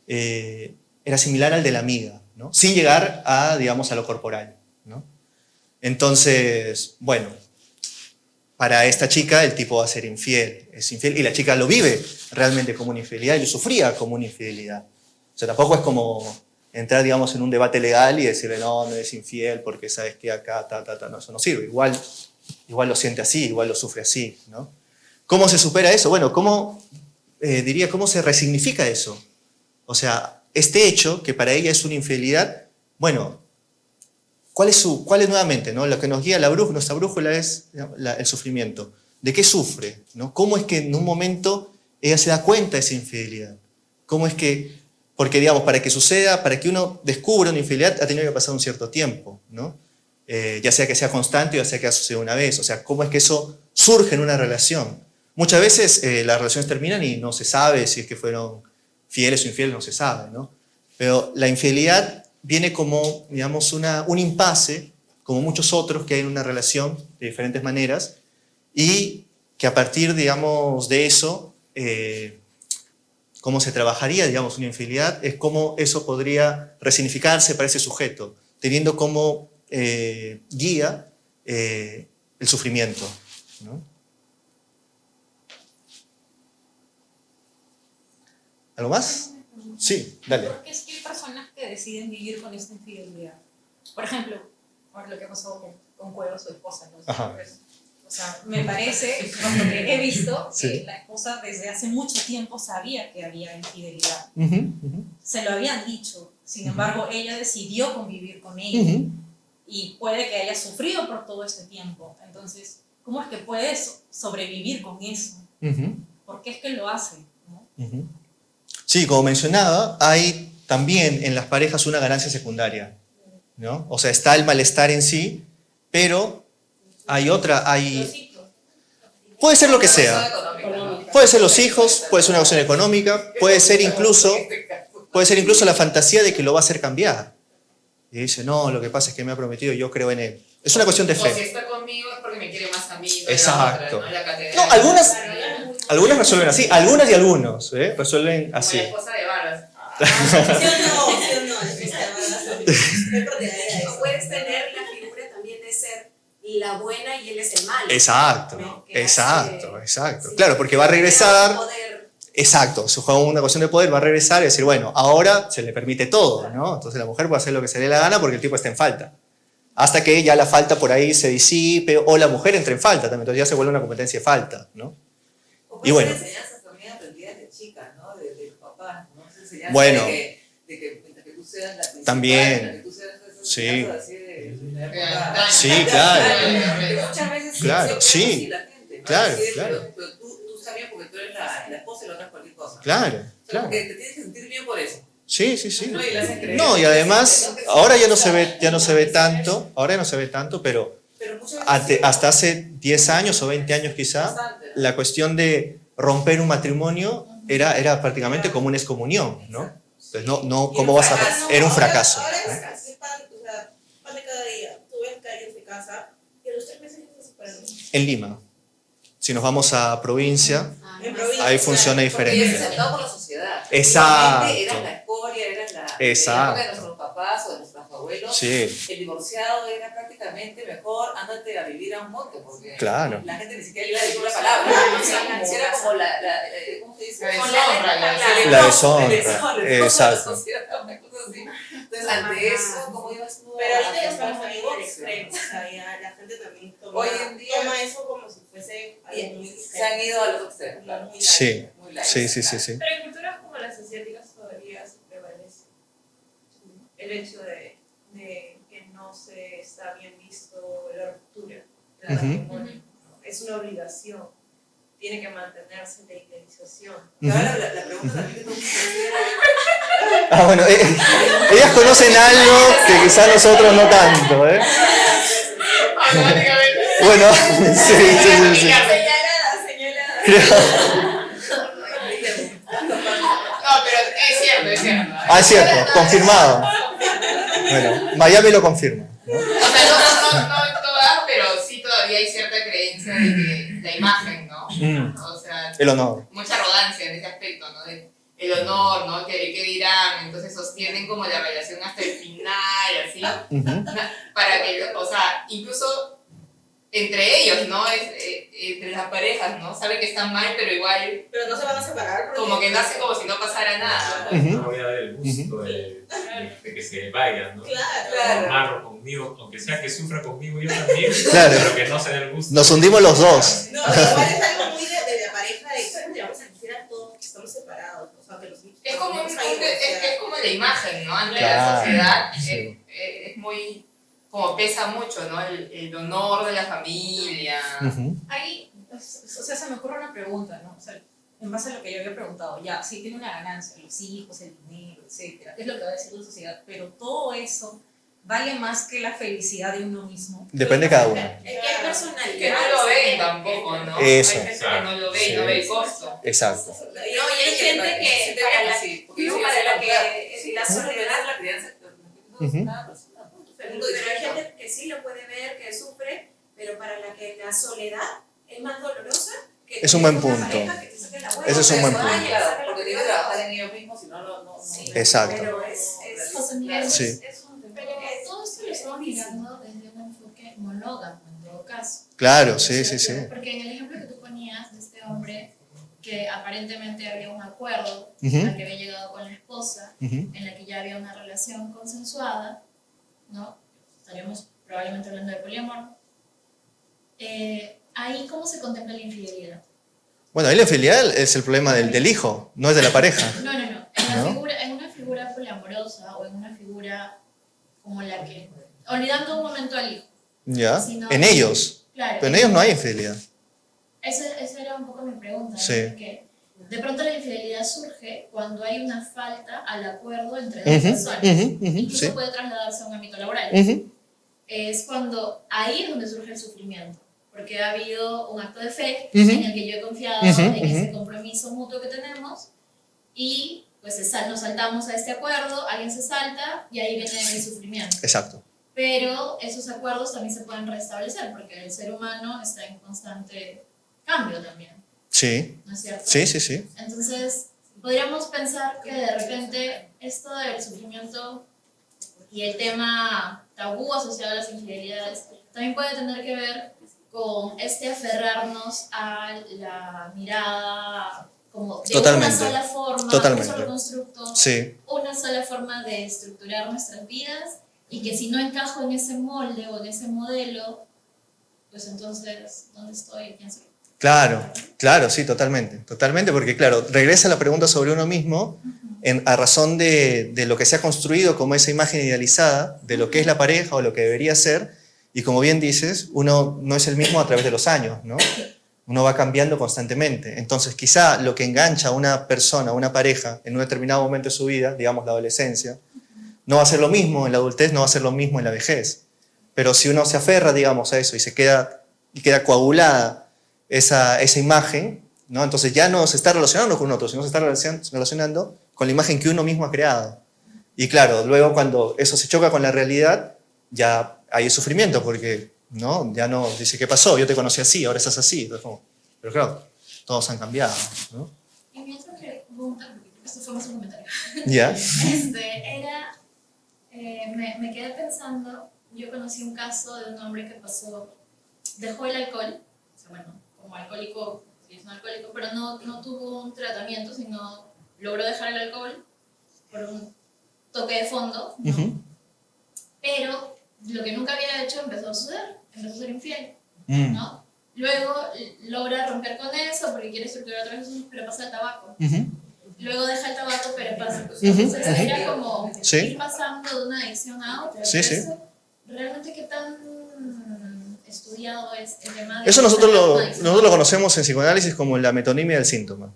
era similar al de la amiga, ¿no? Sin llegar a, digamos, a lo corporal, ¿no? Entonces, bueno, para esta chica el tipo va a ser infiel, es infiel, y la chica lo vive realmente como una infidelidad y lo sufría como una infidelidad. O sea, tampoco es como entrar, digamos, en un debate legal y decirle, no eres infiel porque sabes que acá, no, eso no sirve. Igual lo siente así, igual lo sufre así, ¿no? ¿Cómo se supera eso? Bueno, ¿cómo se resignifica eso? O sea, este hecho, que para ella es una infidelidad, bueno, ¿cuál es nuevamente, ¿no? Lo que nos guía nuestra brújula es el sufrimiento. ¿De qué sufre? ¿No? ¿Cómo es que en un momento ella se da cuenta de esa infidelidad? ¿Cómo es que, porque digamos, para que suceda, para que uno descubra una infidelidad, ha tenido que pasar un cierto tiempo, ¿no? Ya sea que sea constante o ya sea que ha sucedido una vez. O sea, ¿cómo es que eso surge en una relación? Muchas veces las relaciones terminan y no se sabe si es que fueron fieles o infieles, no se sabe, ¿no? Pero la infidelidad viene como, digamos, un impasse, como muchos otros que hay en una relación de diferentes maneras, y que a partir, digamos, de eso, cómo se trabajaría, digamos, una infidelidad, es cómo eso podría resignificarse para ese sujeto, teniendo como guía el sufrimiento, ¿no? ¿Algo más? Sí, dale. Porque es que hay personas que deciden vivir con esta infidelidad. Por ejemplo, ahora lo que pasó con Cueva, su esposa, ¿no? Ajá. O sea, me parece, por lo que he visto, Sí. que la esposa desde hace mucho tiempo sabía que había infidelidad. Ujú, ujú, Se lo habían dicho. Sin embargo, ella decidió convivir con ella. ujú. Y puede que haya sufrido por todo ese tiempo. Entonces, ¿cómo es que puedes sobrevivir con eso? Ujú, ¿Por qué es que lo hace? ¿No? ujú. Sí, como mencionaba, hay también en las parejas una ganancia secundaria, ¿no? O sea, está el malestar en sí, pero hay otra, Los hijos. puede ser lo que sea. Puede ser los hijos, puede ser una cuestión económica, puede ser incluso la fantasía de que lo va a hacer cambiar. Y dice, no, lo que pasa es que me ha prometido, yo creo en él. Es una cuestión de O si fe. está conmigo es porque me quiere más a mí. No Exacto. La otra, ¿no? La catedral. No, algunas resuelven así, algunas y algunos, resuelven Como así. la esposa de Barbas. ¿Sí o no? ¿Sí o no? Es propiedad de O eso. puedes tener la figura también de ser la buena y él es el malo. Exacto, ¿no? Que exacto, hace- exacto. sí, Claro, porque va a que regresar. poder. Exacto, se juega una cuestión de poder, va a regresar y decir, bueno, ahora se le permite todo, ¿no? Entonces la mujer puede hacer lo que se le dé la gana porque el tipo está en falta. Hasta que ya la falta por ahí se disipe o la mujer entre en falta también, entonces ya se vuelve una competencia de falta, ¿no? O Y puede bueno. ser enseñanzas también aprendidas de chicas, ¿no? De los papás, ¿no? Esa enseñanza Bueno. de que mientras que tú seas la principal, También. mientras que tú seas esas Sí. enseñanzas así de la época. Sí, claro. Que muchas veces Claro, se sí. cree así la gente, ¿no? Claro, Así de, claro. Pero tú estás bien porque tú eres la esposa y la otra es cualquier cosa. Claro, O sea, claro. porque te tienes que sentir bien por eso. Sí, sí, sí. ¿no? Y le hacen creer. No, y además, ahora ya no se ve tanto, pero Pero muchas veces hasta hace 10 años o 20 años quizá, bastante. la cuestión de romper un matrimonio era prácticamente como una excomunión, ¿no? Entonces, no, ¿cómo vas a...? Era un fracaso. Ahora ¿no? es pan, o sea, pan de cada día. Tú ves que alguien se casa y a los 3 meses ya se separaron. En Lima. Si nos vamos a provincia, En provincia. ahí funciona Porque ya es diferente. aceptado por la sociedad. Exacto. Antiguamente eras la escoria, eras la Exacto. de nuestros papás o de nuestros abuelos. Sí. el divorciado era prácticamente mejor, ándate a vivir a un monte, porque Claro. la gente ni siquiera le iba a decir la palabra. Era como ¿cómo se dice? La Con deshonra, La deshonra, exacto. Una cosa así. Entonces, ante eso, ¿cómo ibas tú? Pero ahorita ya a estamos afrontar ahí el en el divorcio? extremo, o sea, ya la gente también toma, Hoy en día- toma eso como si fuese algo muy Se han ido a los extremos, claro. muy Sí, Muy light, sí, sí, claro. sí. Pero en culturas como las asiáticas todavía se prevalece el hecho de que no se está bien visto la ruptura del Ujú. matrimonio. Es una obligación. Tiene que mantenerse la idealización. Pero ahora la pregunta también que tú me hicieras, Ah, bueno, ellas conocen algo que quizás nosotros no tanto, ¿eh? Automáticamente. Bueno, sí, sí, sí, sí. señalada. No, pero es cierto, es cierto. Ah, es cierto, confirmado. Bueno, Miami lo confirma. ¿no? O sea, no en todas, pero sí todavía hay cierta creencia de que la imagen, ¿no? O sea, El honor. mucha arrogancia en ese aspecto, ¿no? De el honor, ¿no? ¿Qué dirán? Entonces sostienen como la relación hasta el final, así. Ujú. Para que, o sea, incluso entre ellos, ¿no? Entre las parejas, ¿no? Saben que están mal, pero igual Pero no se van a separar porque... como que nace como si no pasara nada. Ujú. No voy a dar el gusto de que se vayan, ¿no? Claro. Amarlo conmigo, aunque sea que sufra conmigo yo también, Claro. pero que no se dé el gusto. Nos hundimos los dos. No, igual es algo muy de la pareja de que vamos a decir a todos que estamos separados. O sea, que los Es como, vamos a ir, es como la imagen, ¿no? Ante la Claro, sociedad sí. es muy, como pesa mucho, ¿no? El honor de la familia. Ujú. Ahí, o sea, se me ocurre una pregunta, ¿no? O sea, en base a lo que yo había preguntado, ya, sí tiene una ganancia, los hijos, el dinero, etcétera, es lo que va a decir la sociedad, pero todo eso vale más que la felicidad de uno mismo. Depende de cada uno. Es que hay personalidades. Que no lo ven tampoco, ¿no? Eso. Hay gente que no lo ve y no ve el costo. Exacto. No, y hay gente que para la, sí, porque yo no, sí para sé la contar. que Sí, la soledad, la crianza, Ujú. cada persona, ¿no? pero hay gente que sí lo puede ver, que sufre, pero para la que la soledad es más dolorosa que Es un buen tener una punto. pareja que te saque la vuelta. Ese es un buen Vaya, punto. Claro, saca lo porque que tienen que vaya. trabajar en ellos mismos, si no, no. Sí, Exacto. pero es Claro. Claro. Sí. Es un tema. Pero todo esto lo estamos mirando desde un enfoque monógamo en todo caso. Claro, sí, sí, sí. Porque en el ejemplo que tú ponías de este hombre que aparentemente había un acuerdo Ujú. al que había llegado con la esposa, Ujú. en la que ya había una relación consensuada, ¿no? Estaríamos probablemente hablando de poliamor. Ahí, ¿cómo se contempla la infidelidad? Bueno, ahí la infidelidad es el problema del hijo, no es de la pareja. No. En, ¿No? en una figura poliamorosa o en una figura como la que, olvidando un momento al hijo. ¿Ya? Si no- En ellos. Claro. Pero en ellos no hay infidelidad. Esa era un poco mi pregunta. ¿no? Sí. Porque de pronto la infidelidad surge cuando hay una falta al acuerdo entre dos Ujú, personas. ujú, ujú, Incluso sí. puede trasladarse a un ámbito laboral. Ujú. Es cuando ahí es donde surge el sufrimiento. Porque ha habido un acto de fe Ujú. en el que yo he confiado Ujú, en ese ujú. compromiso mutuo que tenemos y pues nos saltamos a este acuerdo, alguien se salta y ahí viene el sufrimiento. Exacto. Pero esos acuerdos también se pueden restablecer porque el ser humano está en constante cambio también, Sí, ¿no es cierto? sí, sí, sí. Entonces, podríamos pensar que de repente esto del sufrimiento y el tema tabú asociado a las infidelidades también puede tener que ver con este aferrarnos a la mirada como de Totalmente. una sola forma, Totalmente. un solo constructo, Sí, una sola forma de estructurar nuestras vidas y que si no encajo en ese molde o en ese modelo, pues entonces, ¿dónde estoy? ¿Quién soy? claro, claro, sí, totalmente. Totalmente, porque claro, regresa la pregunta sobre uno mismo a razón de lo que se ha construido como esa imagen idealizada de lo que es la pareja o lo que debería ser. Y como bien dices, uno no es el mismo a través de los años, ¿no? Uno va cambiando constantemente. Entonces, quizá lo que engancha a una persona, a una pareja, en un determinado momento de su vida, digamos la adolescencia, no va a ser lo mismo en la adultez, no va a ser lo mismo en la vejez. Pero si uno se aferra, digamos, a eso y queda coagulada esa imagen, ¿no? Entonces ya no se está relacionando con otro, sino se está relacionando con la imagen que uno mismo ha creado. Y claro, luego cuando eso se choca con la realidad, ya hay sufrimiento, porque ¿no? Ya no dice, ¿qué pasó? Yo te conocí así, ahora estás así. Entonces, como, pero claro, todos han cambiado, ¿no? Y mi otra pregunta, porque esto fue más un comentario, ¿Ya? era, me me quedé pensando, yo conocí un caso de un hombre que dejó el alcohol, o sea, bueno, como alcohólico, sí es un alcohólico, pero no tuvo un tratamiento, sino logró dejar el alcohol por un toque de fondo, ¿no? Ujú. Pero lo que nunca había hecho empezó a suceder, empezó a ser infiel, Mm. ¿no? Luego logra romper con eso porque quiere estructurar otra vez, pero pasa el tabaco. Ujú. Luego deja el tabaco, pero pasa. Ujú, Entonces ujú. era como Sí. ir pasando de una adicción a otra. Sí, sí. Eso, realmente, ¿qué tan estudiado es el tema de Eso nosotros sanar lo, una adicción? nosotros lo conocemos en psicoanálisis como la metonimia del síntoma.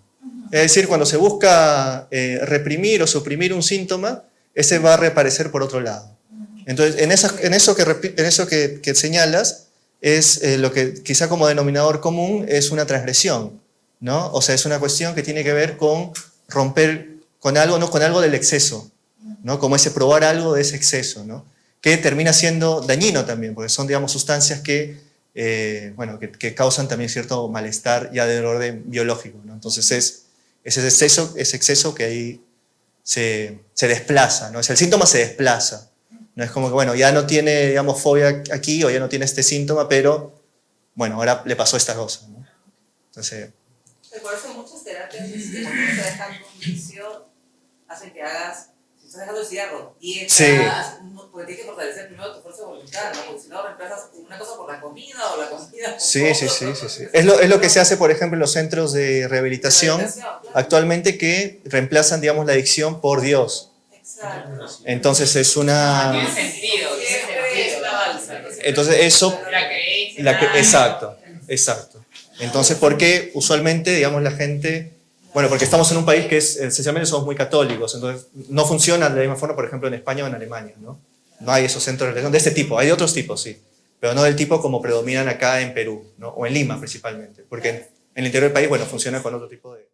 Es decir, cuando se busca reprimir o suprimir un síntoma, ese va a reaparecer por otro lado. Entonces, en eso que señalas, es lo que quizá como denominador común es una transgresión, ¿no? O sea, es una cuestión que tiene que ver con romper con algo, ¿no? Con algo del exceso, ¿no? Como ese probar algo de ese exceso, ¿no? Que termina siendo dañino también, porque son, digamos, sustancias que, bueno, que causan también cierto malestar ya del orden biológico, ¿no? Entonces es ese exceso que ahí se desplaza, ¿no? O sea, el síntoma se desplaza. No es como que, bueno, ya no tiene, digamos, fobia aquí o ya no tiene este síntoma, pero, bueno, ahora le pasó esta cosa, ¿no? Entonces, Por eso muchas terapias, cuando uno está dejando un vicio, hacen que hagas, si estás dejando el cigarro, dieta, Sí. porque tienes que fortalecer primero tu fuerza de voluntad, ¿no? Porque si no reemplazas una cosa por la comida o la comida por sí, todo, sí, sí, ¿no? sí, sí. Es lo que se hace, por ejemplo, en los centros de rehabilitación Claro. actualmente, que reemplazan, digamos, la adicción por Dios. Exacto. Entonces es Tiene una... sentido, tiene Siempre es sentido. la balsa. Entonces eso... La creencia. Exacto, exacto. Entonces, ¿por qué usualmente, digamos, la gente... Bueno, porque estamos en un país que es, esencialmente somos muy católicos, entonces no funciona de la misma forma, por ejemplo, en España o en Alemania, ¿no? No hay esos centros de religión de este tipo, hay de otros tipos, sí, pero no del tipo como predominan acá en Perú, ¿no? O en Lima principalmente, porque en el interior del país, bueno, funciona con otro tipo de...